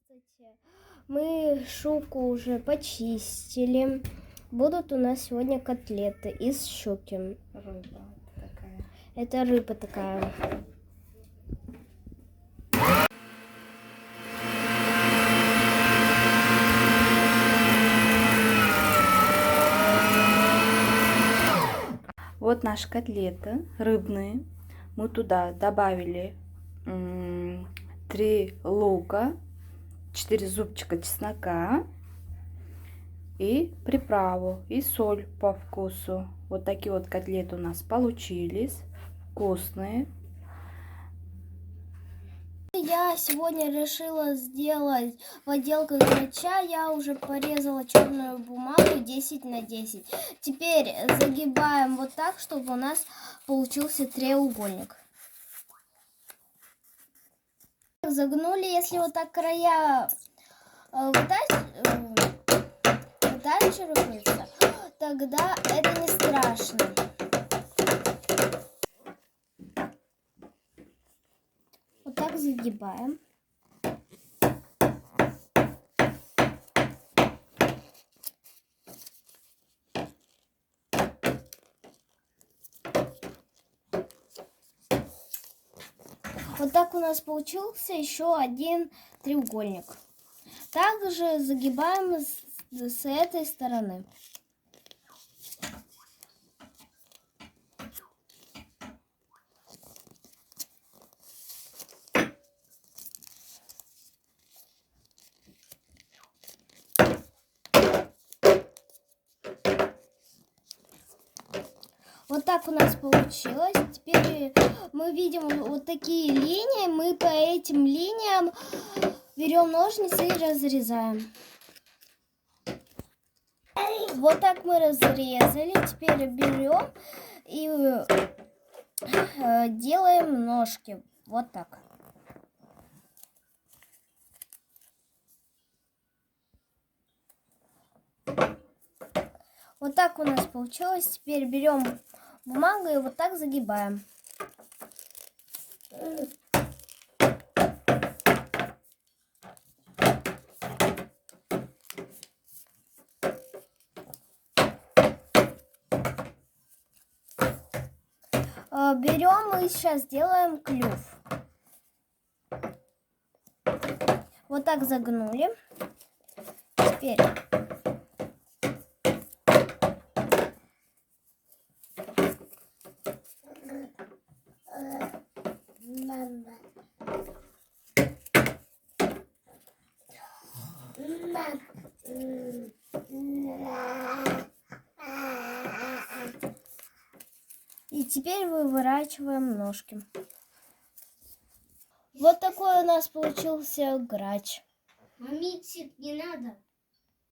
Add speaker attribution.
Speaker 1: Здравствуйте. Мы шубку уже почистили. Будут у нас сегодня котлеты из щуки.
Speaker 2: Рыба такая.
Speaker 1: Это рыба такая.
Speaker 2: Вот наши котлеты рыбные. Мы туда добавили 3 лука, 4 зубчика чеснока и приправу, и соль по вкусу. Вот такие вот котлеты у нас получились. Вкусные.
Speaker 1: Я сегодня решила сделать в отделках грача. Я уже порезала черную бумагу 10 на 10. Теперь загибаем вот так, чтобы у нас получился треугольник. Загнули, если вот так края вытачиваются, тогда это не страшно. Вот так загибаем. Вот так у нас получился еще один треугольник. Также загибаем с этой стороны. Вот так у нас получилось. Теперь мы видим вот такие линии. Мы по этим линиям берем ножницы и разрезаем. Вот так мы разрезали. Теперь берем и делаем ножки. Вот так. Вот так у нас получилось. Теперь берем бумагу и вот так загибаем. Берем и сейчас сделаем клюв. Вот так загнули. Теперь и теперь выворачиваем ножки. Вот такой у нас получился грач.
Speaker 3: Мамицик, не надо.